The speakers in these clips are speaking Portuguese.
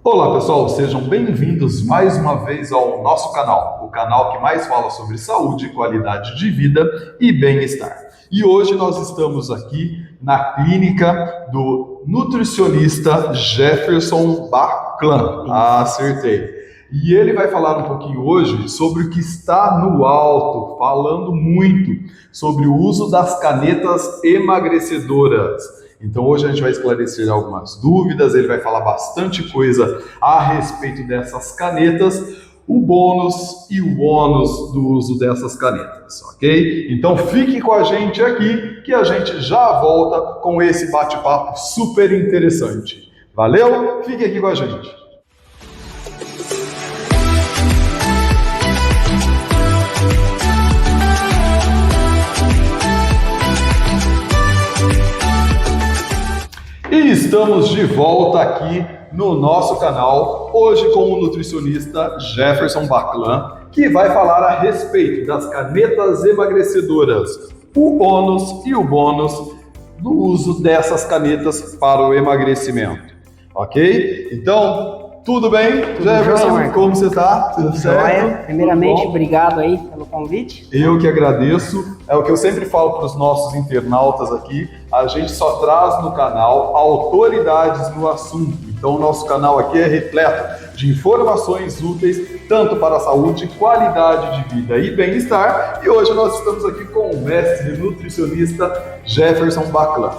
Olá pessoal, sejam bem-vindos mais uma vez ao nosso canal, o canal que mais fala sobre saúde, qualidade de vida e bem-estar. E hoje nós estamos aqui na clínica do nutricionista Jefferson Baclan. Acertei! E ele vai falar um pouquinho hoje sobre o que está no alto, falando muito sobre o uso das canetas emagrecedoras. Então hoje a gente vai esclarecer algumas dúvidas, ele vai falar bastante coisa a respeito dessas canetas, o bônus e o ônus do uso dessas canetas, ok? Então fique com a gente aqui que a gente já volta com esse bate-papo super interessante. Valeu? Fique aqui com a gente. E estamos de volta aqui no nosso canal, hoje com o nutricionista Jefferson Baclan, que vai falar a respeito das canetas emagrecedoras, o ônus e o bônus do uso dessas canetas para o emagrecimento, ok? Então, tudo bem, Jefferson? Joia, como você está? Tudo certo? Primeiramente, obrigado aí pelo convite. Eu que agradeço. É o que eu sempre falo para os nossos internautas aqui. A gente só traz no canal autoridades no assunto. Então, o nosso canal aqui é repleto de informações úteis, tanto para a saúde, qualidade de vida e bem-estar. E hoje nós estamos aqui com o mestre nutricionista Jefferson Baclan.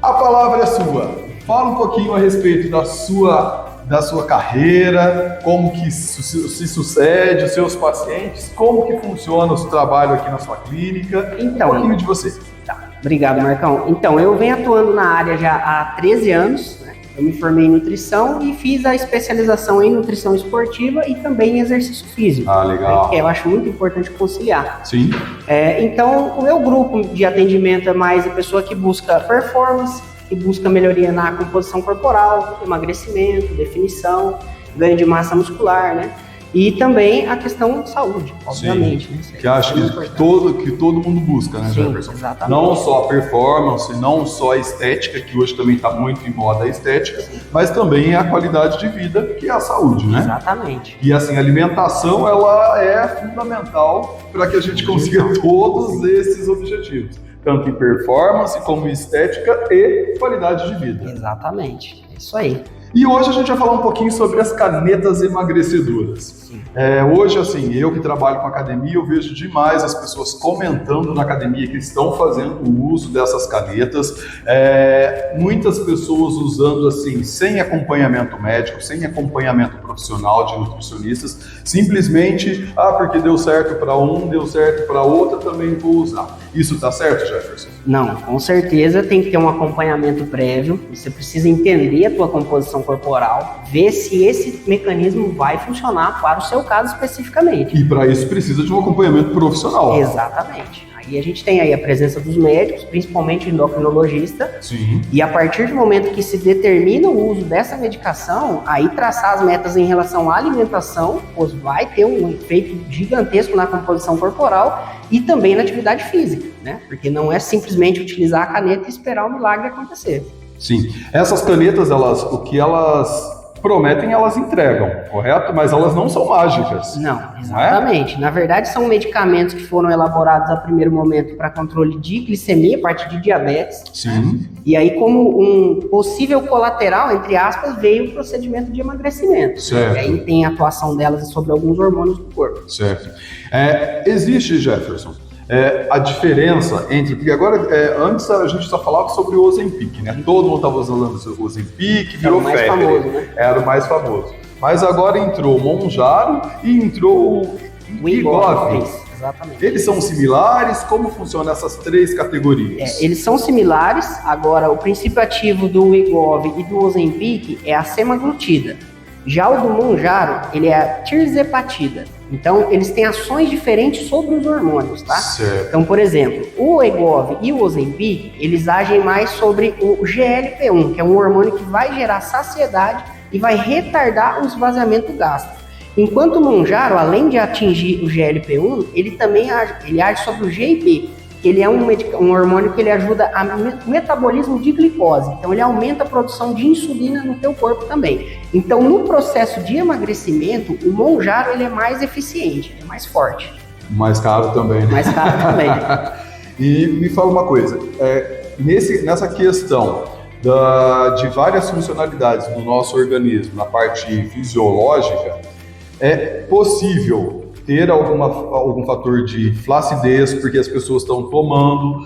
A palavra é sua. Fala um pouquinho a respeito da sua carreira, como que se sucede, os seus pacientes, como que funciona o trabalho aqui na sua clínica, um pouquinho de você. Tá. Obrigado, Marcão. Então, eu venho atuando na área já há 13 anos, né? Eu me formei em nutrição e fiz a especialização em nutrição esportiva e também em exercício físico. Ah, legal. Que eu acho muito importante conciliar. Sim. Então, o meu grupo de atendimento é mais a pessoa que busca performance, que busca melhoria na composição corporal, emagrecimento, definição, ganho de massa muscular, né? E também a questão de saúde, obviamente. Sim, né? que acho que todo mundo busca, né, Sim, Jefferson? exatamente. Não só a performance, não só a estética, que hoje também está muito em moda a estética, mas também a qualidade de vida, que é a saúde, né? Exatamente. E assim, a alimentação, ela é fundamental para que a gente consiga todos esses objetivos. Tanto em performance, como em estética e qualidade de vida. Exatamente, é isso aí. E hoje a gente vai falar um pouquinho sobre as canetas emagrecedoras. Hoje, assim, eu que trabalho com academia, eu vejo demais as pessoas comentando na academia que estão fazendo o uso dessas canetas. Muitas pessoas usando, assim, sem acompanhamento médico, sem acompanhamento profissional de nutricionistas, simplesmente, porque deu certo para um, deu certo para outra, também vou usar. Isso tá certo, Jefferson? Não, com certeza tem que ter um acompanhamento prévio, você precisa entender a tua composição corporal, ver se esse mecanismo vai funcionar para o seu caso especificamente. E para isso precisa de um acompanhamento profissional. Exatamente. Aí a gente tem aí a presença dos médicos, principalmente o endocrinologista. Sim. E a partir do momento que se determina o uso dessa medicação, aí traçar as metas em relação à alimentação, pois vai ter um efeito gigantesco na composição corporal e também na atividade física, né? Porque não é simplesmente utilizar a caneta e esperar o milagre acontecer. Sim. Essas canetas, o que elas prometem, elas entregam, correto? Mas elas não são mágicas. Não, exatamente. Na verdade, são medicamentos que foram elaborados a primeiro momento para controle de glicemia, a partir de diabetes. Sim. E aí, como um possível colateral, entre aspas, veio o procedimento de emagrecimento. Certo. E aí tem a atuação delas sobre alguns hormônios do corpo. Certo. Existe, Jefferson, a diferença entre... Porque agora, antes a gente só falava sobre o Ozempic, né? Todo mundo estava usando o Ozempic, virou febre. Era o mais famoso, né? Era o mais famoso. Mas agora entrou o Mounjaro e entrou o Wegovy. Exatamente. Eles são similares? Como funcionam essas três categorias? Eles são similares. Agora, o princípio ativo do Wegovy e do Ozempic é a semaglutida. Já o do Mounjaro, ele é a tirzepatida. Então, eles têm ações diferentes sobre os hormônios, tá? Certo. Então, por exemplo, o Wegovy e o Ozempic, eles agem mais sobre o GLP-1, que é um hormônio que vai gerar saciedade e vai retardar o esvaziamento gástrico. Enquanto o Mounjaro, além de atingir o GLP-1, ele também age sobre o GIP, que ele é um hormônio que ele ajuda o metabolismo de glicose. Então, ele aumenta a produção de insulina no teu corpo também. Então, no processo de emagrecimento, o Mounjaro ele é mais eficiente, é mais forte. Mais caro também. Mais caro também. E me fala uma coisa, nessa questão de várias funcionalidades do nosso organismo, na parte fisiológica, é possível ter algum fator de flacidez, porque as pessoas estão tomando,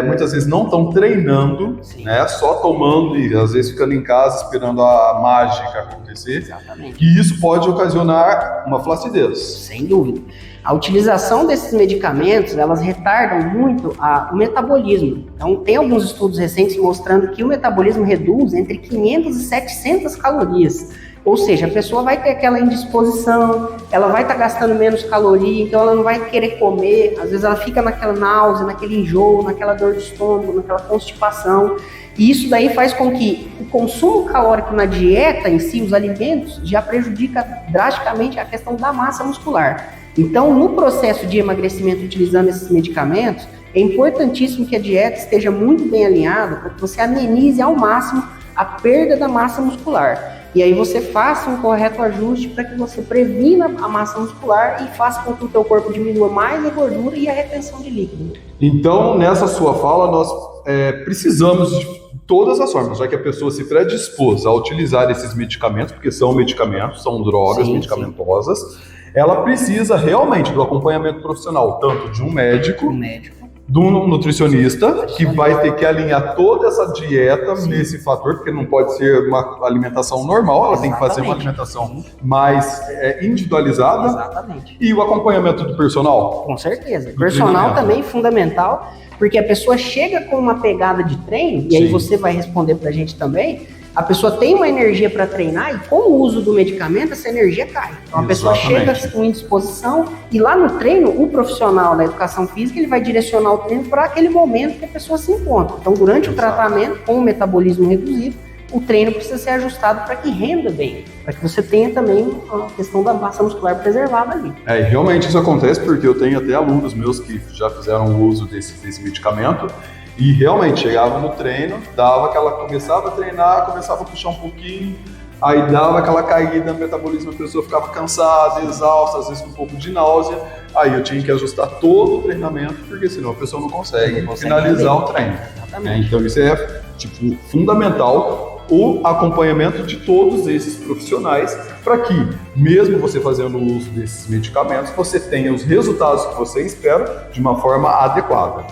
muitas vezes não estão treinando, né, só tomando e às vezes ficando em casa esperando a mágica acontecer. Exatamente. E isso pode ocasionar uma flacidez. Sem dúvida. A utilização desses medicamentos, elas retardam muito o metabolismo. Então, tem alguns estudos recentes mostrando que o metabolismo reduz entre 500 e 700 calorias. Ou seja, a pessoa vai ter aquela indisposição, ela vai estar gastando menos caloria, então ela não vai querer comer, às vezes ela fica naquela náusea, naquele enjoo, naquela dor de estômago, naquela constipação. E isso daí faz com que o consumo calórico na dieta em si, os alimentos, já prejudica drasticamente a questão da massa muscular. Então, no processo de emagrecimento utilizando esses medicamentos, é importantíssimo que a dieta esteja muito bem alinhada para que você amenize ao máximo a perda da massa muscular. E aí você faça um correto ajuste para que você previna a massa muscular e faça com que o teu corpo diminua mais a gordura e a retenção de líquido. Então, nessa sua fala, nós precisamos de todas as formas, já que a pessoa se predispôs a utilizar esses medicamentos, porque são medicamentos, são drogas medicamentosas, ela precisa realmente do acompanhamento profissional, tanto de um médico, de um nutricionista, que vai ter que alinhar toda essa dieta nesse fator, porque não pode ser uma alimentação normal, ela tem que fazer uma alimentação mais individualizada. Exatamente. E o acompanhamento do personal? Com certeza. O personal também é fundamental, porque a pessoa chega com uma pegada de treino, e aí você vai responder pra gente também, a pessoa tem uma energia para treinar e com o uso do medicamento essa energia cai. Então a pessoa chega com indisposição e lá no treino o profissional da educação física ele vai direcionar o treino para aquele momento que a pessoa se encontra. Então durante o tratamento com o metabolismo reduzido, o treino precisa ser ajustado para que renda bem, para que você tenha também a questão da massa muscular preservada ali. Realmente isso acontece porque eu tenho até alunos meus que já fizeram uso desse medicamento. E realmente, chegava no treino, começava a treinar, começava a puxar um pouquinho, aí dava aquela caída no metabolismo, a pessoa ficava cansada, exausta, às vezes com um pouco de náusea, aí eu tinha que ajustar todo o treinamento, porque senão a pessoa não consegue finalizar o treino. Então isso é fundamental, o acompanhamento de todos esses profissionais, para que, mesmo você fazendo o uso desses medicamentos, você tenha os resultados que você espera de uma forma adequada.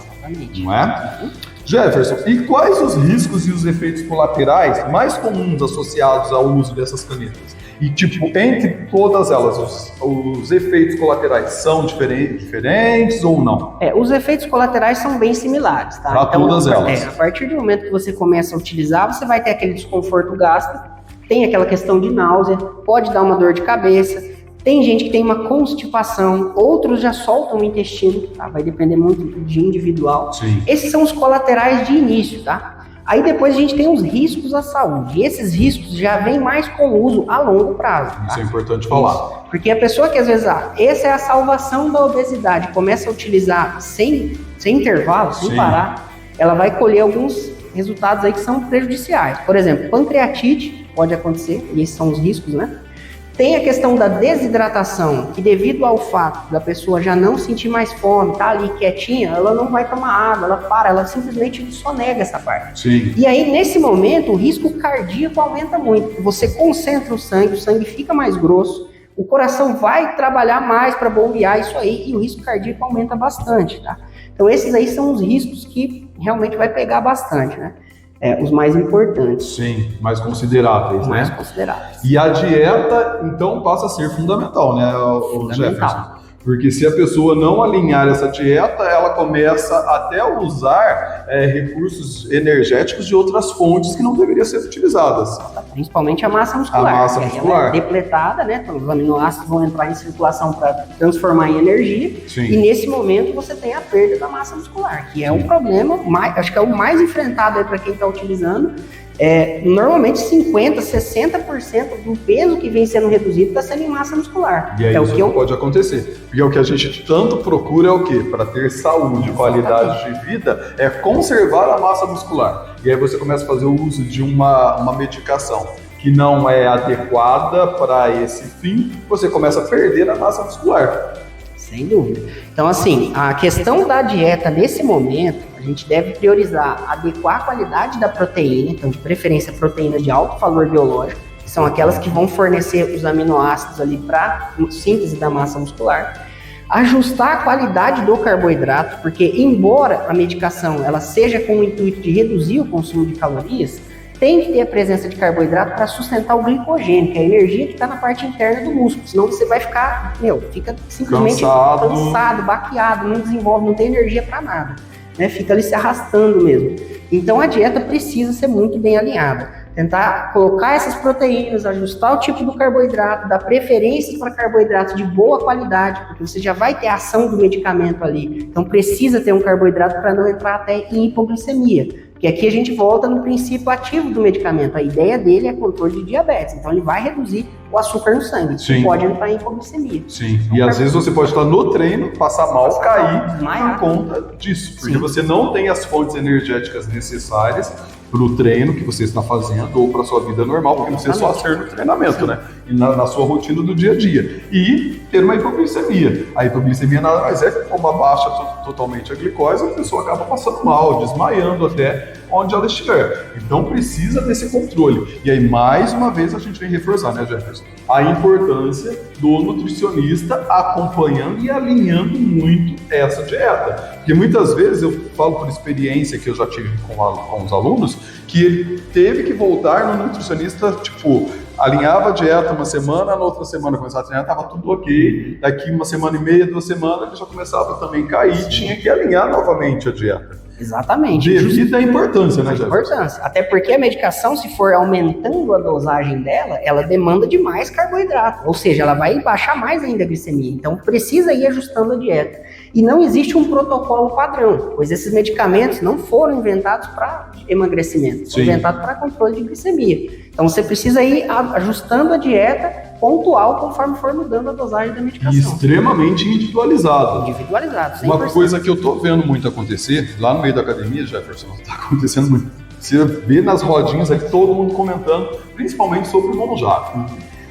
Não é? Jefferson, e quais os riscos e os efeitos colaterais mais comuns associados ao uso dessas canetas? E, entre todas elas, os efeitos colaterais são diferentes ou não? Os efeitos colaterais são bem similares, tá? Para todas elas. A partir do momento que você começa a utilizar, você vai ter aquele desconforto gástrico, tem aquela questão de náusea, pode dar uma dor de cabeça. Tem gente que tem uma constipação, outros já soltam o intestino, tá? Vai depender muito de individual. Esses são os colaterais de início, tá? Aí depois a gente tem os riscos à saúde. E esses riscos já vêm mais com o uso a longo prazo. Tá? Isso é importante falar. Porque a pessoa que às vezes, essa é a salvação da obesidade, começa a utilizar sem intervalo, sem parar, ela vai colher alguns resultados aí que são prejudiciais. Por exemplo, pancreatite pode acontecer, e esses são os riscos, né? Tem a questão da desidratação, que devido ao fato da pessoa já não sentir mais fome, tá ali quietinha, ela não vai tomar água, ela simplesmente sonega essa parte. E aí, nesse momento, o risco cardíaco aumenta muito. Você concentra o sangue fica mais grosso, o coração vai trabalhar mais para bombear isso aí, e o risco cardíaco aumenta bastante, tá? Então, esses aí são os riscos que realmente vai pegar bastante, né? Os mais importantes. Mais consideráveis, mais consideráveis. E a dieta, então, passa a ser fundamental, né, Jefferson? Porque se a pessoa não alinhar essa dieta, ela começa até a usar recursos energéticos de outras fontes que não deveriam ser utilizadas. Principalmente a massa muscular. A massa muscular. Ela é depletada, né? Então, os aminoácidos vão entrar em circulação para transformar em energia. E nesse momento você tem a perda da massa muscular, que é um problema, acho que é o mais enfrentado para quem está utilizando. Normalmente 50%, 60% do peso que vem sendo reduzido está sendo em massa muscular. E aí isso não pode acontecer. Porque o que a gente tanto procura é o quê? Para ter saúde, qualidade de vida, é conservar a massa muscular. E aí você começa a fazer o uso de uma medicação que não é adequada para esse fim, você começa a perder a massa muscular. Sem dúvida. Então, assim, a questão da dieta nesse momento, a gente deve priorizar adequar a qualidade da proteína, então de preferência proteína de alto valor biológico, que são aquelas que vão fornecer os aminoácidos ali para síntese da massa muscular. Ajustar a qualidade do carboidrato, porque embora a medicação ela seja com o intuito de reduzir o consumo de calorias, tem que ter a presença de carboidrato para sustentar o glicogênio, que é a energia que está na parte interna do músculo. Senão você vai ficar, fica simplesmente cansado, baqueado, não desenvolve, não tem energia para nada. Né? Fica ali se arrastando mesmo. Então a dieta precisa ser muito bem alinhada. Tentar colocar essas proteínas, ajustar o tipo do carboidrato, dar preferência para carboidratos de boa qualidade, porque você já vai ter a ação do medicamento ali. Então precisa ter um carboidrato para não entrar até em hipoglicemia. Porque aqui a gente volta no princípio ativo do medicamento. A ideia dele é controle de diabetes. Então ele vai reduzir o açúcar no sangue. Sim. Pode entrar em hipoglicemia. Sim. Então, e às vezes você pode estar no treino, passar mal, cair por conta disso. Porque você não tem as fontes energéticas necessárias para o treino que você está fazendo ou para a sua vida normal, porque você só ser no treinamento, né? E na sua rotina do dia a dia. E ter uma hipoglicemia. A hipoglicemia nada mais é que como abaixa totalmente a glicose, a pessoa acaba passando mal, desmaiando até onde ela estiver. Então precisa desse controle. E aí, mais uma vez, a gente vem reforçar, né, Jefferson? A importância do nutricionista acompanhando e alinhando muito essa dieta. Porque muitas vezes, eu falo por experiência que eu já tive com os alunos, que ele teve que voltar no nutricionista, alinhava a dieta uma semana, na outra semana começava a treinar, estava tudo ok, daqui uma semana e meia, 2 semanas, ele já começava também a cair, tinha que alinhar novamente a dieta. Exatamente. Devido à importância, né, Jefferson? Importância. Até porque a medicação, se for aumentando a dosagem dela, ela demanda de mais carboidrato. Ou seja, ela vai baixar mais ainda a glicemia. Então, precisa ir ajustando a dieta. E não existe um protocolo padrão, pois esses medicamentos não foram inventados para emagrecimento, foram inventados para controle de glicemia. Então, você precisa ir ajustando a dieta pontual conforme for mudando a dosagem da medicação. E extremamente individualizado. Individualizado, 100%. Uma coisa que eu tô vendo muito acontecer, lá no meio da academia, Jefferson, tá acontecendo muito. Você vê nas rodinhas aqui todo mundo comentando, principalmente sobre o monojá.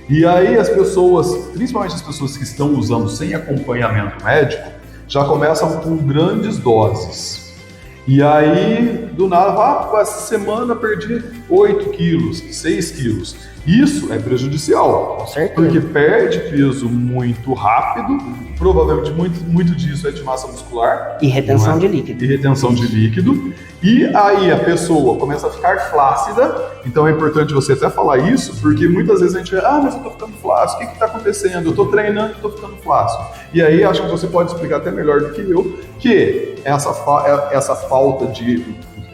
E aí as pessoas, principalmente as pessoas que estão usando sem acompanhamento médico, já começam com grandes doses. E aí, do nada, essa semana perdi 8 quilos, 6 quilos. Isso é prejudicial, com certeza, porque perde peso muito rápido, provavelmente muito disso é de massa muscular. E retenção de líquido. E retenção de líquido. E aí a pessoa começa a ficar flácida, então é importante você até falar isso, porque muitas vezes a gente vê, mas eu tô ficando flácido, o que tá acontecendo? Eu tô treinando e tô ficando flácido. E aí acho que você pode explicar até melhor do que eu, que essa falta de...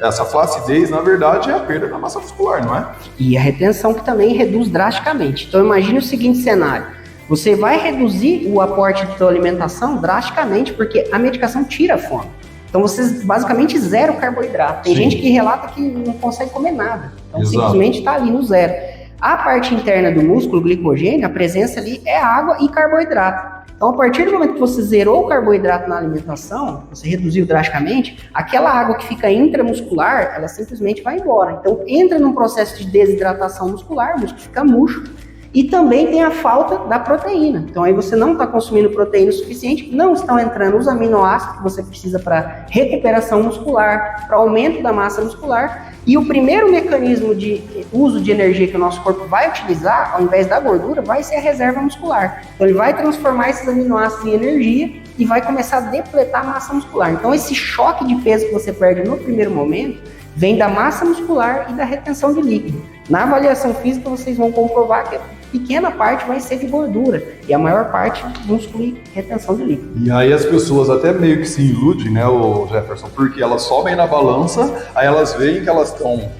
Essa flacidez, na verdade, é a perda da massa muscular, não é? E a retenção que também reduz drasticamente. Então, imagine o seguinte cenário. Você vai reduzir o aporte de sua alimentação drasticamente, porque a medicação tira a fome. Então, você basicamente zera o carboidrato. Tem gente que relata que não consegue comer nada. Então, simplesmente está ali no zero. A parte interna do músculo, o glicogênio, a presença ali é água e carboidrato. Então, a partir do momento que você zerou o carboidrato na alimentação, você reduziu drasticamente, aquela água que fica intramuscular, ela simplesmente vai embora. Então, entra num processo de desidratação muscular, o músculo fica murcho, e também tem a falta da proteína. Então, aí você não está consumindo proteína o suficiente, não estão entrando os aminoácidos que você precisa para recuperação muscular, para aumento da massa muscular. E o primeiro mecanismo de uso de energia que o nosso corpo vai utilizar, ao invés da gordura, vai ser a reserva muscular. Então ele vai transformar esses aminoácidos em energia e vai começar a depletar a massa muscular. Então esse choque de peso que você perde no primeiro momento vem da massa muscular e da retenção de líquido. Na avaliação física vocês vão comprovar que a pequena parte vai ser de gordura e a maior parte músculo e retenção de líquido. E aí as pessoas até meio que se iludem, né, o Jefferson, porque elas sobem na balança, aí elas veem que elas estão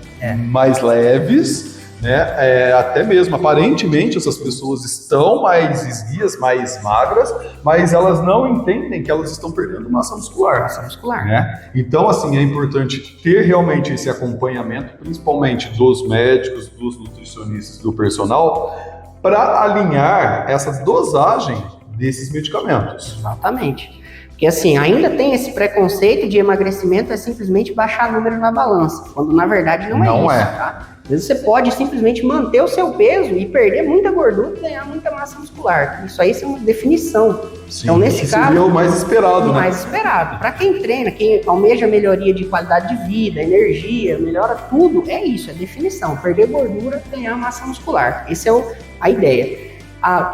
mais leves, né? Até mesmo, aparentemente, essas pessoas estão mais esguias, mais magras, mas elas não entendem que elas estão perdendo massa muscular. Massa muscular. Né? Então, assim, é importante ter realmente esse acompanhamento, principalmente dos médicos, dos nutricionistas, do personal, para alinhar essa dosagem desses medicamentos. Exatamente. Porque assim, ainda tem esse preconceito de emagrecimento é simplesmente baixar número na balança, quando na verdade não é isso, tá? Às vezes você pode simplesmente manter o seu peso e perder muita gordura e ganhar muita massa muscular. Isso aí é uma definição. Sim, então, nesse caso, seria o mais esperado, né? Mais esperado. Para quem treina, quem almeja melhoria de qualidade de vida, energia, melhora tudo, é isso, é definição. Perder gordura, ganhar massa muscular. Essa é a ideia.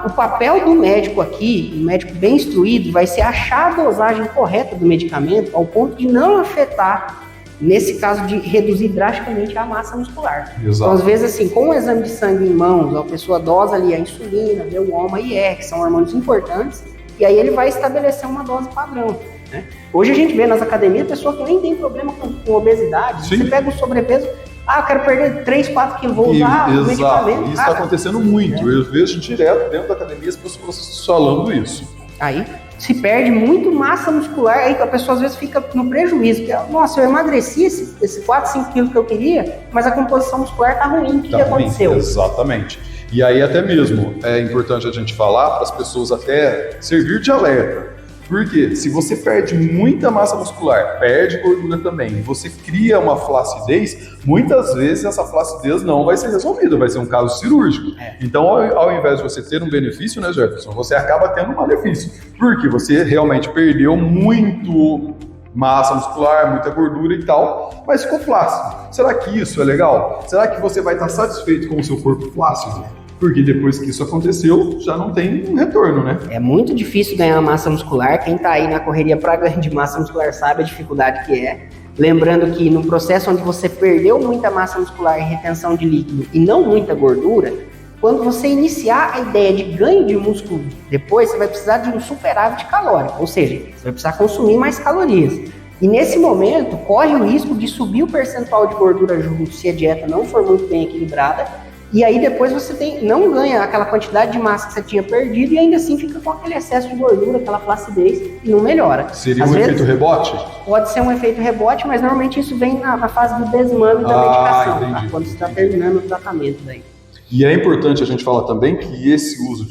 O papel do médico aqui, um médico bem instruído, vai ser achar a dosagem correta do medicamento ao ponto de não afetar, nesse caso, de reduzir drasticamente a massa muscular. Exato. Então, às vezes, assim, com o exame de sangue em mãos, a pessoa dosa ali a insulina, vê o HOMA e IR, que são hormônios importantes, e aí ele vai estabelecer uma dose padrão, né? Hoje a gente vê nas academias pessoa que nem tem problema com obesidade. Sim. Você pega o sobrepeso, eu quero perder 3, 4 quilos, vou usar o medicamento. Isso está acontecendo muito. Eu vejo direto dentro da academia as pessoas falando isso. Aí se perde muito massa muscular, aí a pessoa às vezes fica no prejuízo. Que, nossa, eu emagreci esse 4, 5 quilos que eu queria, mas a composição muscular tá ruim. O que aconteceu? Exatamente. E aí até mesmo é importante a gente falar para as pessoas até servir de alerta. Porque se você perde muita massa muscular, perde gordura também, e você cria uma flacidez, muitas vezes essa flacidez não vai ser resolvida, vai ser um caso cirúrgico. Então, ao invés de você ter um benefício, né, Jefferson, você acaba tendo um malefício. Porque você realmente perdeu muito massa muscular, muita gordura e tal, mas ficou flácido. Será que isso é legal? Será que você vai estar satisfeito com o seu corpo flácido? Porque depois que isso aconteceu, já não tem um retorno, né? É muito difícil ganhar massa muscular. Quem tá aí na correria para ganhar de massa muscular sabe a dificuldade que é. Lembrando que no processo onde você perdeu muita massa muscular em retenção de líquido e não muita gordura, quando você iniciar a ideia de ganho de músculo depois, você vai precisar de um superávit calórico, ou seja, você vai precisar consumir mais calorias. E nesse momento, corre o risco de subir o percentual de gordura junto se a dieta não for muito bem equilibrada. E aí depois você não ganha aquela quantidade de massa que você tinha perdido e ainda assim fica com aquele excesso de gordura, aquela flacidez e não melhora. Seria um efeito rebote? Pode ser um efeito rebote, mas normalmente isso vem na fase do desmame da medicação, tá? Quando você está terminando o tratamento daí. E é importante a gente falar também que esse uso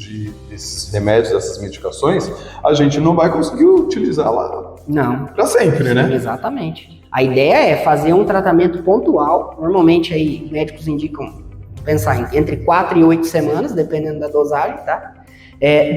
desses remédios, dessas medicações, a gente não vai conseguir utilizar lá para sempre, né? Exatamente. A ideia é fazer um tratamento pontual. Normalmente aí médicos indicam pensar entre 4 e 8 semanas, dependendo da dosagem, tá?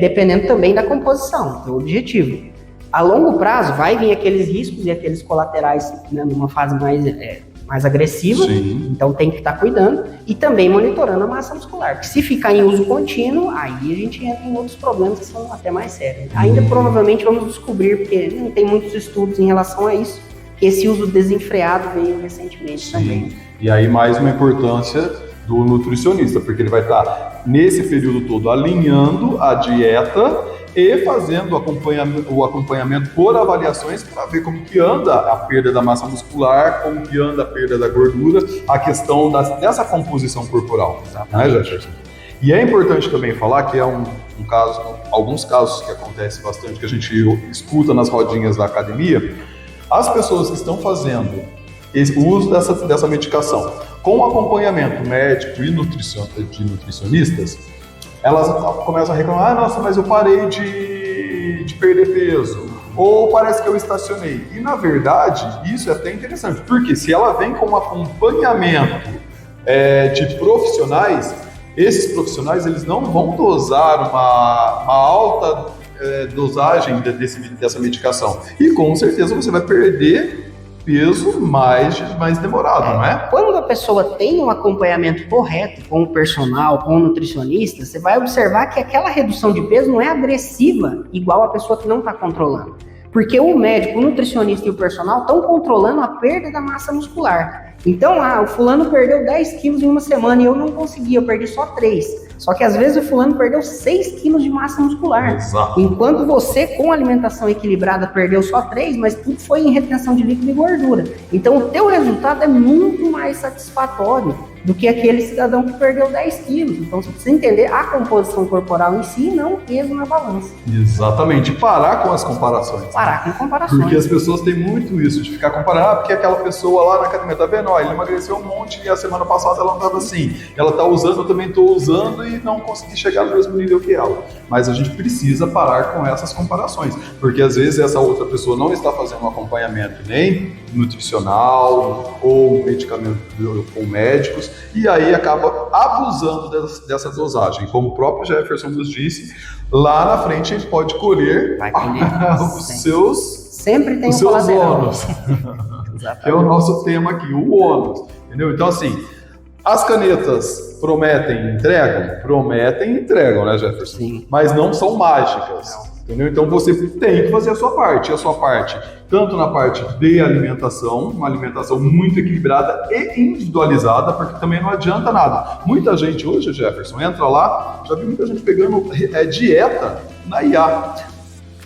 Dependendo também da composição, do objetivo. A longo prazo vai vir aqueles riscos e aqueles colaterais, né, numa fase mais agressiva. Sim. Então tem que estar cuidando e também monitorando a massa muscular. Porque se ficar em uso contínuo, aí a gente entra em outros problemas que são até mais sérios. Ainda provavelmente vamos descobrir, porque não tem muitos estudos em relação a isso, que esse uso desenfreado veio recentemente também. E aí mais uma importância do nutricionista, porque ele vai estar nesse período todo alinhando a dieta e fazendo o acompanhamento por avaliações para ver como que anda a perda da massa muscular, como que anda a perda da gordura, a questão dessa composição corporal. Né, Jefferson? E é importante também falar que é alguns casos que acontecem bastante, que a gente escuta nas rodinhas da academia, as pessoas que estão fazendo o uso dessa medicação com acompanhamento médico e de nutricionistas, elas começam a reclamar, nossa, mas eu parei de perder peso, ou parece que eu estacionei. E na verdade, isso é até interessante, porque se ela vem com um acompanhamento de profissionais, esses profissionais eles não vão dosar uma alta dosagem dessa medicação. E com certeza você vai perder peso mais demorado, não é? Quando a pessoa tem um acompanhamento correto com o personal, com o nutricionista, você vai observar que aquela redução de peso não é agressiva, igual a pessoa que não está controlando. Porque o médico, o nutricionista e o personal estão controlando a perda da massa muscular. Então, o fulano perdeu 10 quilos em uma semana e eu não consegui, eu perdi só 3. Só que às vezes o fulano perdeu 6 quilos de massa muscular. Exato. Enquanto você, com alimentação equilibrada, perdeu só 3, mas tudo foi em retenção de líquido e gordura. Então o teu resultado é muito mais satisfatório do que aquele cidadão que perdeu 10 quilos. Então, você precisa entender a composição corporal em si e não o peso na balança. Exatamente. Parar com as comparações. Parar com comparações. Porque as pessoas têm muito isso, de ficar comparando, porque aquela pessoa lá na academia tá vendo, ó, ele emagreceu um monte e a semana passada ela não estava assim. Ela tá usando, eu também estou usando e não consegui chegar no mesmo nível que ela. Mas a gente precisa parar com essas comparações, porque às vezes essa outra pessoa não está fazendo um acompanhamento nem nutricional ou medicamento com médicos, e aí acaba abusando dessa dosagem. Como o próprio Jefferson nos disse, lá na frente a gente pode colher os seus sempre tem os seus ônus, que é o nosso tema aqui, o ônus, entendeu? Então, assim, as canetas prometem e entregam, né, Jefferson? Sim. Mas não são mágicas, entendeu? Então, você tem que fazer a sua parte, tanto na parte de alimentação, uma alimentação muito equilibrada e individualizada, porque também não adianta nada. Muita gente hoje, Jefferson, entra lá, já vi muita gente pegando dieta na IA.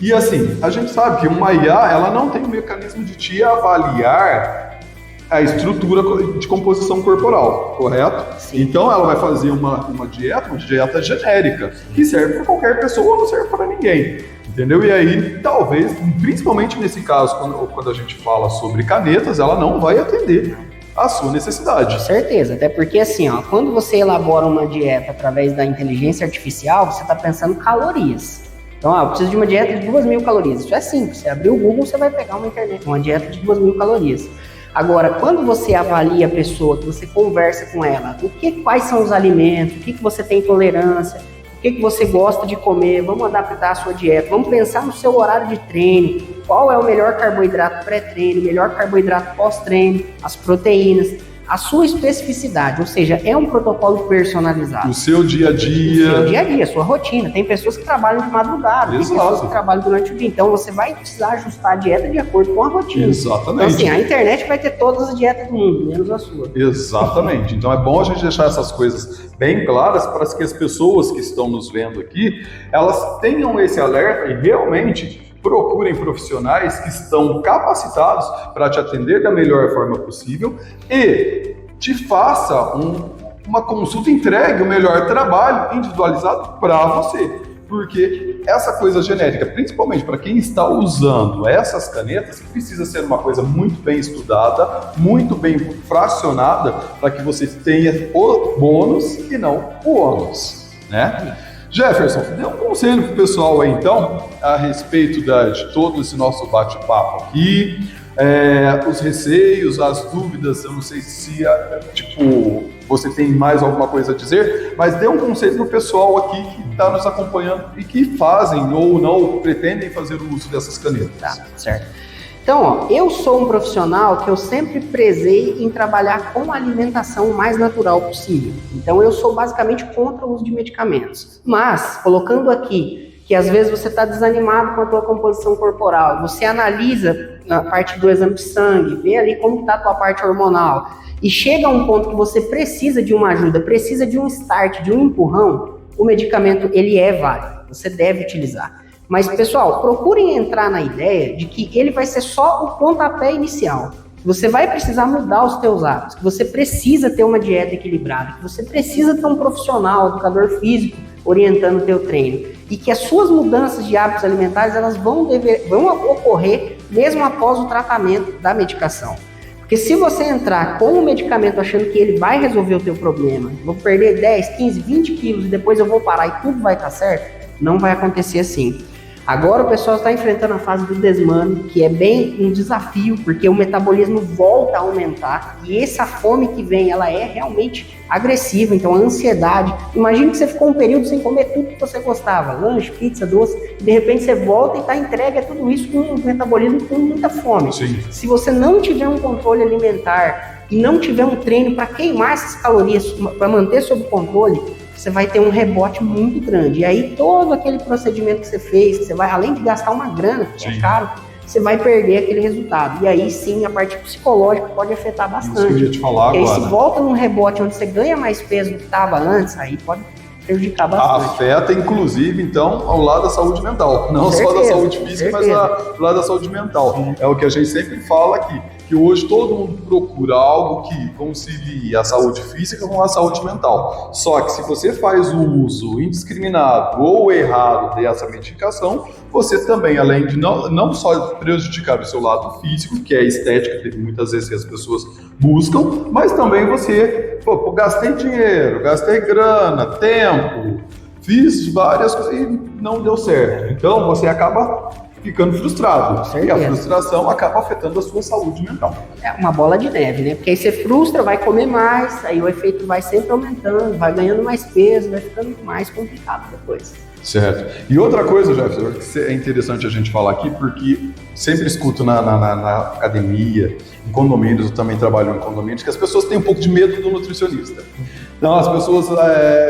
E assim, a gente sabe que uma IA, ela não tem um mecanismo de te avaliar a estrutura de composição corporal, correto? Sim. Então ela vai fazer uma dieta genérica, que serve para qualquer pessoa ou não serve para ninguém, entendeu? E aí, talvez, principalmente nesse caso, quando a gente fala sobre canetas, ela não vai atender a sua necessidade. Com certeza, até porque assim, ó, quando você elabora uma dieta através da inteligência artificial, você está pensando calorias. Então, eu preciso de uma dieta de 2.000 calorias. Isso é simples. Você abrir o Google, você vai pegar uma dieta de 2.000 calorias. Agora, quando você avalia a pessoa, que você conversa com ela, quais são os alimentos, o que você tem tolerância, o que você gosta de comer, vamos adaptar a sua dieta, vamos pensar no seu horário de treino, qual é o melhor carboidrato pré-treino, melhor carboidrato pós-treino, as proteínas, a sua especificidade, ou seja, é um protocolo personalizado. O seu dia a dia. O seu dia a dia, a sua rotina. Tem pessoas que trabalham de madrugada, Exato. Tem pessoas que trabalham durante o dia. Então, você vai precisar ajustar a dieta de acordo com a rotina. Exatamente. Então, assim, a internet vai ter todas as dietas do mundo, menos a sua. Exatamente. Então, é bom a gente deixar essas coisas bem claras para que as pessoas que estão nos vendo aqui, elas tenham esse alerta e realmente procurem profissionais que estão capacitados para te atender da melhor forma possível e te faça uma consulta, entregue o melhor trabalho individualizado para você. Porque essa coisa genérica, principalmente para quem está usando essas canetas, precisa ser uma coisa muito bem estudada, muito bem fracionada, para que você tenha o bônus e não o ônus, né? Jefferson, dê um conselho para o pessoal aí, então, a respeito de todo esse nosso bate-papo aqui, os receios, as dúvidas, eu não sei se, você tem mais alguma coisa a dizer, mas dê um conselho para o pessoal aqui que está nos acompanhando e que fazem ou não pretendem fazer o uso dessas canetas. Tá, certo. Então, ó, eu sou um profissional que eu sempre prezei em trabalhar com a alimentação o mais natural possível. Então, eu sou basicamente contra o uso de medicamentos. Mas, colocando aqui que às vezes você está desanimado com a tua composição corporal, você analisa a parte do exame de sangue, vê ali como está a tua parte hormonal, e chega a um ponto que você precisa de uma ajuda, precisa de um start, de um empurrão, o medicamento ele é válido, você deve utilizar. Mas, pessoal, procurem entrar na ideia de que ele vai ser só o pontapé inicial. Você vai precisar mudar os teus hábitos, que você precisa ter uma dieta equilibrada, que você precisa ter um profissional, educador físico, orientando o teu treino. E que as suas mudanças de hábitos alimentares, elas vão ocorrer mesmo após o tratamento da medicação. Porque se você entrar com o medicamento achando que ele vai resolver o teu problema, vou perder 10, 15, 20 quilos e depois eu vou parar e tudo vai estar certo, não vai acontecer assim. Agora o pessoal está enfrentando a fase do desmame, que é bem um desafio, porque o metabolismo volta a aumentar e essa fome que vem, ela é realmente agressiva, então a ansiedade. Imagina que você ficou um período sem comer tudo que você gostava, lanche, pizza, doce, e de repente você volta e está entregue a tudo isso com um metabolismo com muita fome. Sim. Se você não tiver um controle alimentar e não tiver um treino para queimar essas calorias, para manter sob controle, você vai ter um rebote muito grande. E aí todo aquele procedimento que você fez, que você vai, além de gastar uma grana, que é caro, você vai perder aquele resultado. E aí sim, a parte psicológica pode afetar bastante. Isso que eu ia te falar porque agora. Aí se volta num rebote onde você ganha mais peso do que estava antes, aí pode prejudicar bastante. Afeta, inclusive, então, ao lado da saúde mental. Não só da saúde física, mas do lado da saúde mental. É o que a gente sempre fala aqui. que hoje todo mundo procura algo que concilie a saúde física com a saúde mental. Só que se você faz o uso indiscriminado ou errado dessa medicação, você também, além de não só prejudicar o seu lado físico, que é a estética que muitas vezes as pessoas buscam, mas também você, gastei dinheiro, gastei grana, tempo, fiz várias coisas e não deu certo. Então você acaba ficando frustrado. E a frustração acaba afetando a sua saúde mental. É uma bola de neve, né? Porque aí você frustra, vai comer mais, aí o efeito vai sempre aumentando, vai ganhando mais peso, vai ficando mais complicado depois. Certo. E outra coisa, Jefferson, que é interessante a gente falar aqui, porque sempre escuto na academia, em condomínios, eu também trabalho em condomínios, que as pessoas têm um pouco de medo do nutricionista. Então as pessoas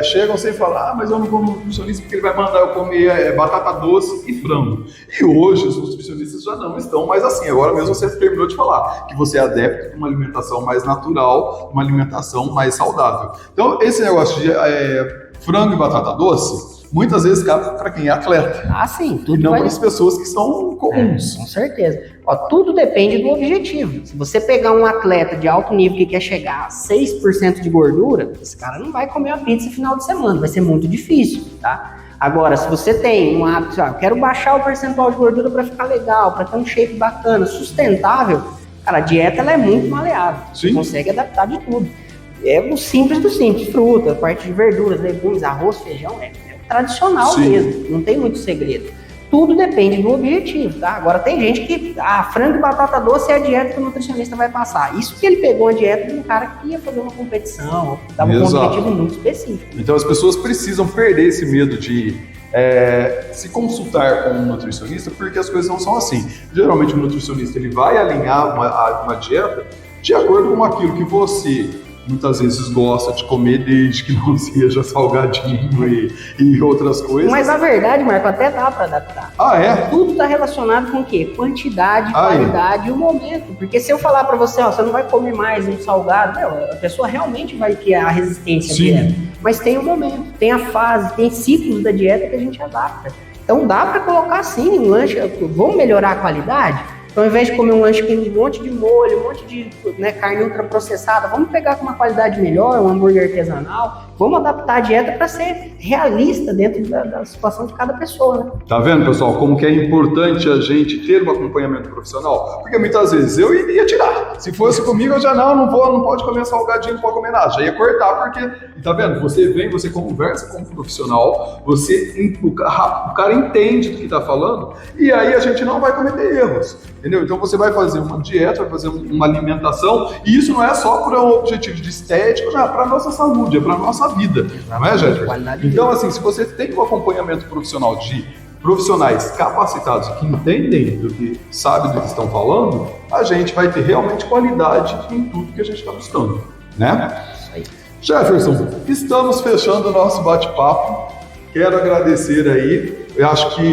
chegam sem falar, mas eu não vou no nutricionista porque ele vai mandar eu comer batata doce e frango. E hoje os nutricionistas já não estão mais assim. Agora mesmo você terminou de falar que você é adepto de uma alimentação mais natural, uma alimentação mais saudável. Então esse negócio de frango e batata doce, muitas vezes cabe para quem é atleta. Ah, sim. Tudo e não para as pessoas que são comuns. Com certeza. Ó, tudo depende do objetivo. Se você pegar um atleta de alto nível que quer chegar a 6% de gordura, esse cara não vai comer a pizza no final de semana. Vai ser muito difícil, tá? Agora, se você tem um hábito, quero baixar o percentual de gordura para ficar legal, para ter um shape bacana, sustentável, cara, a dieta ela é muito maleável. Sim. Você consegue adaptar de tudo. É o simples do simples. Fruta, parte de verduras, legumes, arroz, feijão, é tradicional. Sim. Mesmo, não tem muito segredo. Tudo depende do objetivo, tá? Agora tem gente que, frango e batata doce é a dieta que o nutricionista vai passar. Isso que ele pegou a dieta de um cara que ia fazer uma competição, ou estava com um objetivo muito específico. Então as pessoas precisam perder esse medo de se consultar com um nutricionista, porque as coisas não são assim. Geralmente o nutricionista ele vai alinhar uma dieta de acordo com aquilo que você muitas vezes gosta de comer, desde que não seja salgadinho e outras coisas. Mas na verdade, Marco, até dá para adaptar. Ah, é? Tudo está relacionado com o quê? Quantidade, qualidade e o momento. Porque se eu falar para você, você não vai comer mais um salgado, a pessoa realmente vai ter a resistência dieta. Mas tem o momento, tem a fase, tem ciclos da dieta que a gente adapta. Então dá para colocar sim um lanche, vamos melhorar a qualidade? Então, ao invés de comer um lanche com um monte de molho, um monte de carne ultraprocessada, vamos pegar com uma qualidade melhor, um hambúrguer artesanal, vamos adaptar a dieta para ser realista dentro da situação de cada pessoa, né? Tá vendo, pessoal, como que é importante a gente ter um acompanhamento profissional? Porque muitas vezes eu iria tirar. Se fosse comigo, eu já não pode comer salgadinho, não pode comer nada. Já ia cortar, porque, tá vendo? Você vem, você conversa com um profissional, o cara entende do que tá falando, e aí a gente não vai cometer erros. Entendeu? Então você vai fazer uma dieta, vai fazer uma alimentação, e isso não é só para um objetivo de estética, já é para a nossa saúde, é para a nossa vida, não é, Jefferson? Então, assim, se você tem um acompanhamento profissional de profissionais capacitados que entendem do que sabem do que estão falando, a gente vai ter realmente qualidade em tudo que a gente está buscando, né? Isso aí. Jefferson, estamos fechando o nosso bate-papo. Quero agradecer aí. Eu acho que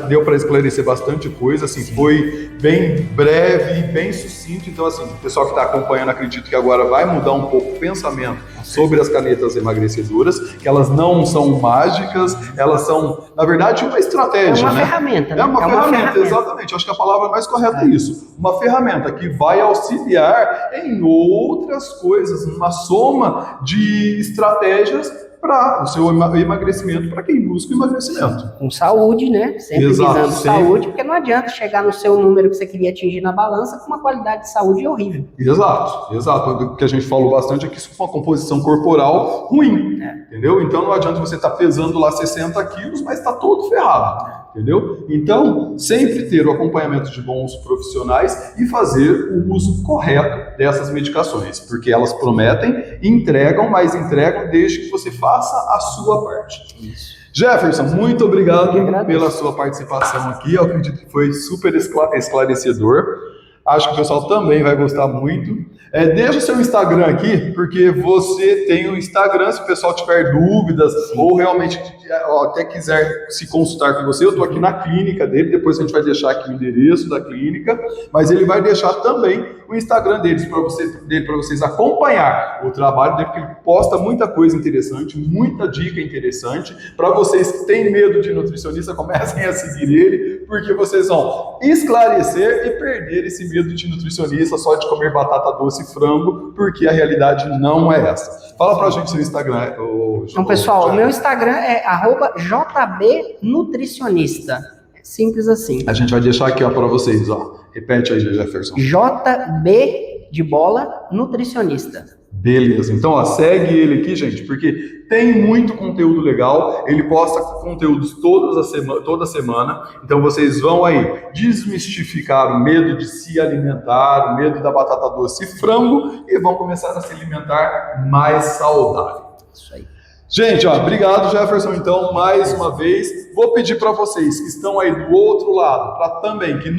deu para esclarecer bastante coisa, assim, foi bem breve e bem sucinto. Então, assim, o pessoal que está acompanhando, acredito que agora vai mudar um pouco o pensamento sobre as canetas emagrecedoras, que elas não são mágicas, elas são, na verdade, uma estratégia, É uma ferramenta, né? É uma ferramenta, exatamente. Acho que a palavra mais correta é isso. Uma ferramenta que vai auxiliar em outras coisas, uma soma de estratégias para o seu emagrecimento, para quem busca o emagrecimento. Com saúde, né? Sempre visando saúde, porque não adianta chegar no seu número que você queria atingir na balança com uma qualidade de saúde horrível. Exato. O que a gente falou bastante é que isso é uma composição corporal ruim, entendeu? Então não adianta você estar pesando lá 60 quilos, mas está todo ferrado. Entendeu? Então, sempre ter o acompanhamento de bons profissionais e fazer o uso correto dessas medicações, porque elas prometem, entregam, mas entregam desde que você faça a sua parte. Isso. Jefferson, muito obrigado pela sua participação aqui. Eu acredito que foi super esclarecedor. Acho que o pessoal também vai gostar muito. Deixa o seu Instagram aqui, porque você tem o Instagram, se o pessoal tiver dúvidas ou realmente até quiser se consultar com você, eu estou aqui na clínica dele, depois a gente vai deixar aqui o endereço da clínica, mas ele vai deixar também o Instagram deles para vocês acompanhar o trabalho dele, porque ele posta muita coisa interessante, muita dica interessante. Para vocês que têm medo de nutricionista, comecem a seguir ele, porque vocês vão esclarecer e perder esse medo de nutricionista só de comer batata doce e frango, porque a realidade não é essa. Fala pra gente no Instagram. Então, pessoal, o meu Instagram é @jbnutricionista. Simples assim. A gente vai deixar aqui, ó, para vocês, ó. Repete aí, Jefferson. JB de bola nutricionista. Beleza, então ó, segue ele aqui, gente, porque tem muito conteúdo legal. Ele posta conteúdos toda semana. Então vocês vão aí desmistificar o medo de se alimentar, o medo da batata doce e frango, e vão começar a se alimentar mais saudável. Isso aí. Gente, ó, obrigado, Jefferson. Então, mais uma vez, vou pedir para vocês que estão aí do outro lado, para também que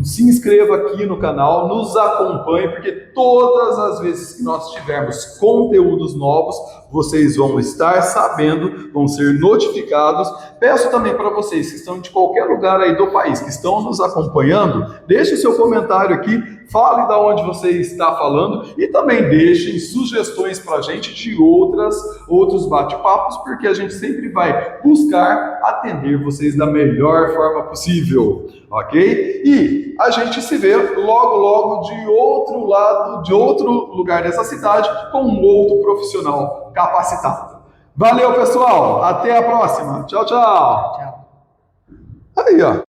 se inscreva aqui no canal, nos acompanhe, porque todas as vezes que nós tivermos conteúdos novos, vocês vão estar sabendo, vão ser notificados. Peço também para vocês que estão de qualquer lugar aí do país, que estão nos acompanhando, deixe o seu comentário aqui, fale de onde você está falando e também deixem sugestões para a gente de outros bate-papos, porque a gente sempre vai buscar atender vocês da melhor forma possível, ok? E a gente se vê logo de outro lado, de outro lugar dessa cidade, com um outro profissional capacitado. Valeu, pessoal! Até a próxima! Tchau, tchau! Tchau. Aí, ó.